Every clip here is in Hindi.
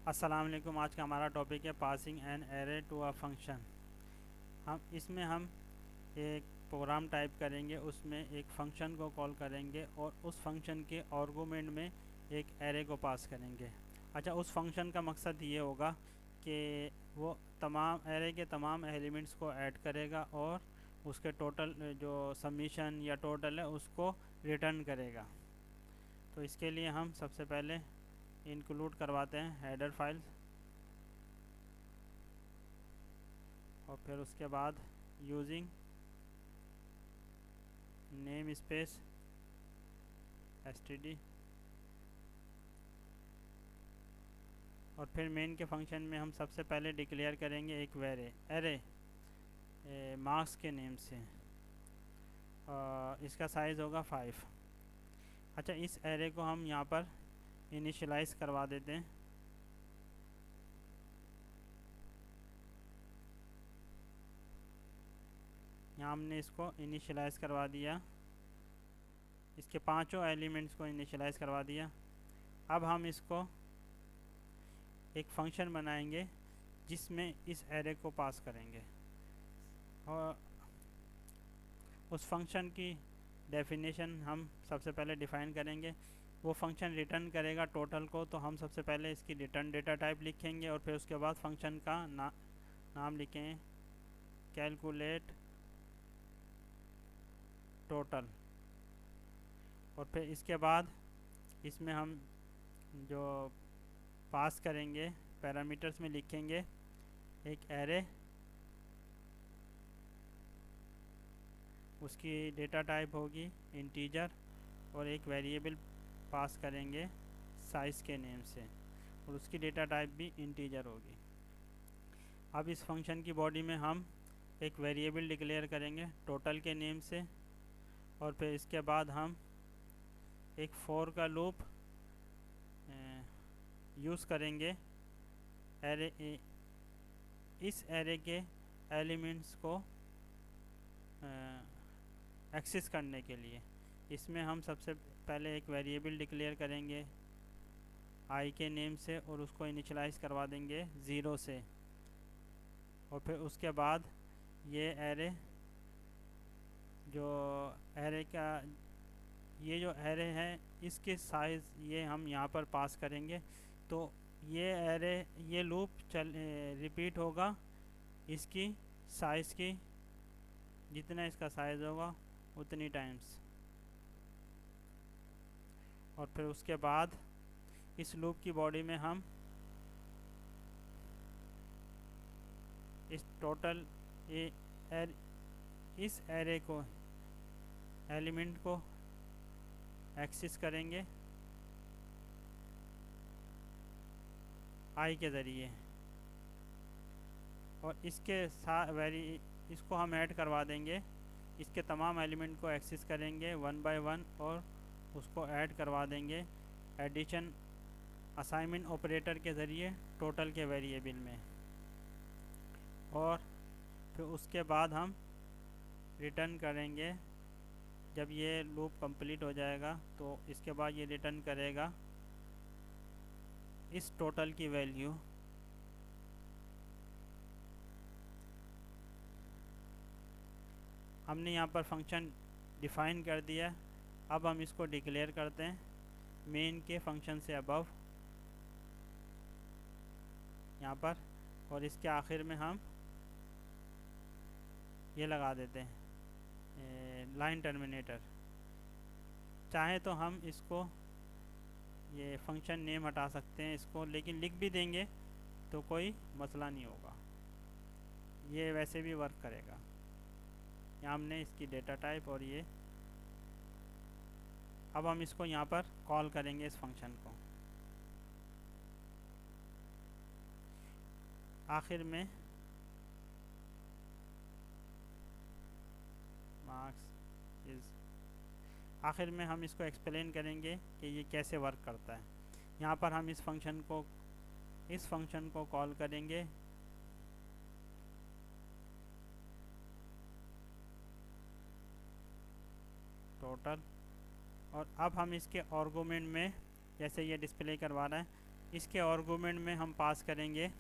अस्सलाम वालेकुम। आज का हमारा टॉपिक है passing an array to a function. हम एक प्रोग्राम टाइप करेंगे, उसमें एक फंक्शन को कॉल करेंगे और उस फंक्शन के आर्गुमेंट में एक एरे को पास करेंगे। अच्छा, उस फंक्शन का मकसद ये होगा कि वो तमाम एरे के तमाम एलिमेंट्स को ऐड करेगा और उसके टोटल जो समीशन या टोटल है उसको रिटर्न करेगा। तो इसके लिए हम सबसे पहले इंक्लूड करवाते हैं हेडर फाइल, और फिर उसके बाद यूजिंग नेम स्पेस std, और फिर मेन के फंक्शन में हम सबसे पहले डिक्लेयर करेंगे एक एरे मार्क्स के नेम से। इसका साइज़ होगा 5। अच्छा, इस एरे को हम यहाँ पर इनिशियलाइज़ करवा देते हैं। यहाँ हमने इसको इनिशियलाइज़ करवा दिया, इसके पांचों एलिमेंट्स को इनिशियलाइज़ करवा दिया। अब हम इसको एक फंक्शन बनाएंगे जिसमें इस एरे को पास करेंगे, और उस फंक्शन की डेफिनेशन हम सबसे पहले डिफ़ाइन करेंगे। वो फंक्शन रिटर्न करेगा टोटल को, तो हम सबसे पहले इसकी रिटर्न डेटा टाइप लिखेंगे और फिर उसके बाद फंक्शन का नाम लिखेंगे कैलकुलेट टोटल। और फिर इसके बाद इसमें हम जो पास करेंगे पैरामीटर्स में लिखेंगे एक एरे, उसकी डेटा टाइप होगी इंटीजर, और एक वेरिएबल पास करेंगे साइज़ के नेम से, और उसकी डेटा टाइप भी इंटीजर होगी। अब इस फंक्शन की बॉडी में हम एक वेरिएबल डिक्लेयर करेंगे टोटल के नेम से, और फिर इसके बाद हम एक फॉर का लूप यूज़ करेंगे इस एरे के एलिमेंट्स को एक्सेस करने के लिए। इसमें हम सबसे पहले एक वेरिएबल डिक्लेयर करेंगे आई के नेम से, और उसको इनिशियलाइज़ करवा देंगे 0 से, और फिर उसके बाद ये एरे जो एरे है इसके साइज़ ये हम यहाँ पर पास करेंगे। तो ये लूप रिपीट होगा इसकी साइज़ की, जितना इसका साइज़ होगा उतनी टाइम्स। और फिर उसके बाद इस लूप की बॉडी में हम इस टोटल इस एरे को एलिमेंट को एक्सेस करेंगे आई के ज़रिए, और इसको हम ऐड करवा देंगे। इसके तमाम एलिमेंट को एक्सेस करेंगे 1 बाय 1 और उसको ऐड करवा देंगे एडिशन असाइनमेंट ऑपरेटर के ज़रिए टोटल के वेरिएबल में। और फिर उसके बाद हम रिटर्न करेंगे, जब ये लूप कंप्लीट हो जाएगा तो इसके बाद ये रिटर्न करेगा इस टोटल की वैल्यू। हमने यहाँ पर फंक्शन डिफ़ाइन कर दिया। अब हम इसको डिक्लेयर करते हैं मेन के फंक्शन से अबव यहाँ पर, और इसके आखिर में हम ये लगा देते हैं लाइन टर्मिनेटर। चाहे तो हम इसको ये फंक्शन नेम हटा सकते हैं इसको, लेकिन लिख भी देंगे तो कोई मसला नहीं होगा, ये वैसे भी वर्क करेगा। यहाँ हमने इसकी डेटा टाइप और ये, अब हम इसको यहाँ पर कॉल करेंगे इस फंक्शन को। आखिर में आखिर में हम इसको एक्सप्लेन करेंगे कि ये कैसे वर्क करता है। यहाँ पर हम इस फंक्शन को कॉल करेंगे टोटल, और अब हम इसके आर्गुमेंट में जैसे ये डिस्प्ले करवा रहा है इसके आर्गुमेंट में हम पास करेंगे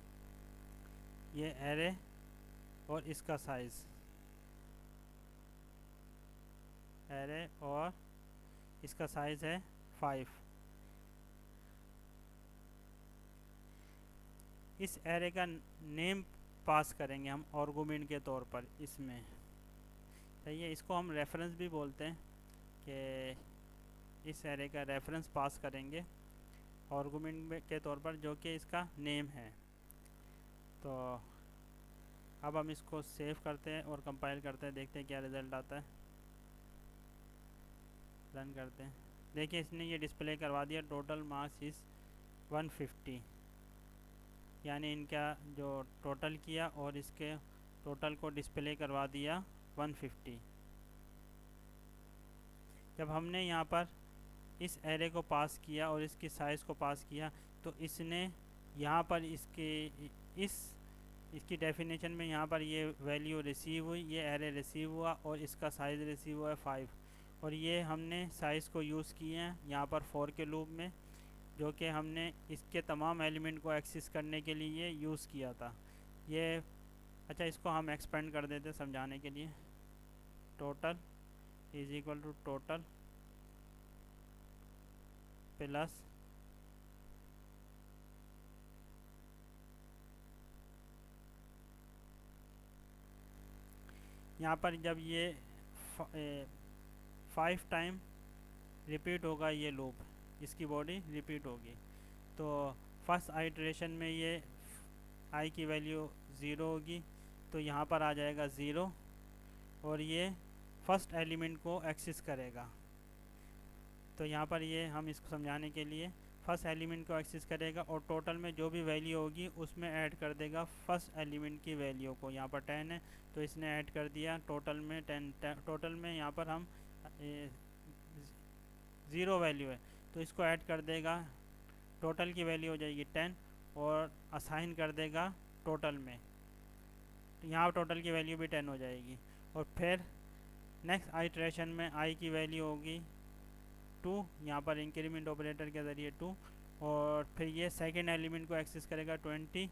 ये एरे और इसका साइज़, एरे और इसका साइज़ है 5। इस एरे का नेम पास करेंगे हम आर्गुमेंट के तौर पर इसमें, सही है। इसको हम रेफरेंस भी बोलते हैं कि इस एरे का रेफरेंस पास करेंगे आर्गुमेंट के तौर पर, जो कि इसका नेम है। तो अब हम इसको सेव करते हैं और कंपाइल करते हैं, देखते हैं क्या रिज़ल्ट आता है। रन करते हैं, देखिए इसने ये डिस्प्ले करवा दिया टोटल मार्क्स इज़ 150, यानी इनका जो टोटल किया और इसके टोटल को डिस्प्ले करवा दिया 150। जब हमने यहाँ पर इस एरे को पास किया और इसकी साइज़ को पास किया, तो इसने यहाँ पर इसकी डेफिनेशन में यहाँ पर ये वैल्यू रिसीव हुई, ये एरे रिसीव हुआ और इसका साइज़ रिसीव हुआ है 5। और ये हमने साइज़ को यूज़ किए हैं यहाँ पर फॉर के लूप में, जो कि हमने इसके तमाम एलिमेंट को एक्सेस करने के लिए यूज़ किया था ये। अच्छा, इसको हम एक्सपेंड कर देते समझाने के लिए। Total is equal to total plus यहाँ पर जब ये 5 टाइम रिपीट होगा ये लूप, इसकी बॉडी रिपीट होगी, तो फर्स्ट आइटरेशन में ये आई की वैल्यू 0 होगी, तो यहाँ पर आ जाएगा 0 और ये फर्स्ट एलिमेंट को एक्सेस करेगा। तो यहाँ पर ये हम इसको समझाने के लिए फर्स्ट एलिमेंट को एक्सेस करेगा और टोटल में जो भी वैल्यू होगी उसमें ऐड कर देगा फर्स्ट एलिमेंट की वैल्यू को। यहाँ पर 10 है तो इसने ऐड कर दिया टोटल में 10, टोटल में यहाँ पर हम 0 वैल्यू है तो इसको ऐड कर देगा, टोटल की वैल्यू हो जाएगी 10 और असाइन कर देगा टोटल में, तो यहाँ टोटल की वैल्यू भी 10 हो जाएगी। और फिर नेक्स्ट आइटरेशन में आई की वैल्यू होगी 2, यहाँ पर इंक्रीमेंट ऑपरेटर के ज़रिए 2, और फिर ये सेकंड एलिमेंट को एक्सेस करेगा 20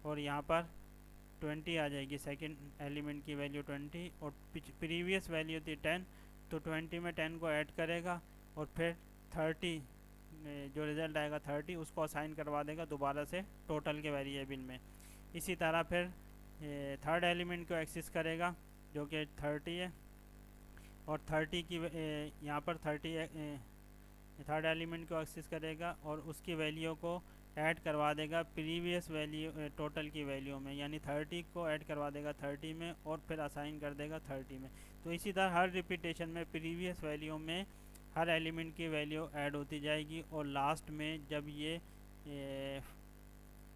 और यहाँ पर 20 आ जाएगी, सेकंड एलिमेंट की वैल्यू 20 और प्रीवियस वैल्यू थी 10, तो 20 में 10 को ऐड करेगा और फिर 30 जो रिज़ल्ट आएगा 30 उसको असाइन करवा देगा दोबारा से टोटल के वेरिएबल में। इसी तरह फिर थर्ड एलिमेंट को एक्सेस करेगा जो कि 30 है और 30 की यहाँ पर 30 थर्ड एलिमेंट को एक्सेस करेगा और उसकी वैल्यू को ऐड करवा देगा प्रीवियस वैल्यू टोटल की वैल्यू में, यानी 30 को ऐड करवा देगा 30 में और फिर असाइन कर देगा 30 में। तो इसी तरह हर रिपीटेशन में प्रीवियस वैल्यू में हर एलिमेंट की वैल्यू ऐड होती जाएगी और लास्ट में जब ये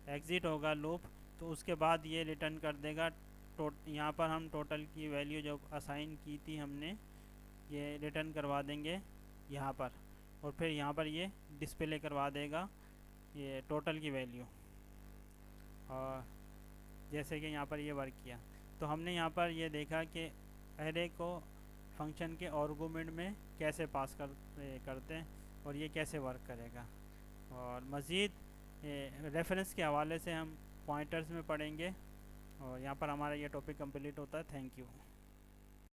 एग्ज़िट होगा लूप तो उसके बाद ये रिटर्न कर देगा यहाँ पर हम टोटल की वैल्यू जो असाइन की थी हमने ये रिटर्न करवा देंगे यहाँ पर, और फिर यहाँ पर ये डिस्प्ले करवा देगा ये टोटल की वैल्यू। और जैसे कि यहाँ पर ये वर्क किया, तो हमने यहाँ पर ये देखा कि एरे को फंक्शन के आर्गुमेंट में कैसे पास करते हैं और ये कैसे वर्क करेगा। और मज़ीद रेफरेंस के हवाले से हम पॉइंटर्स में पढ़ेंगे और यहाँ पर हमारा ये टॉपिक कंप्लीट होता है। Thank you.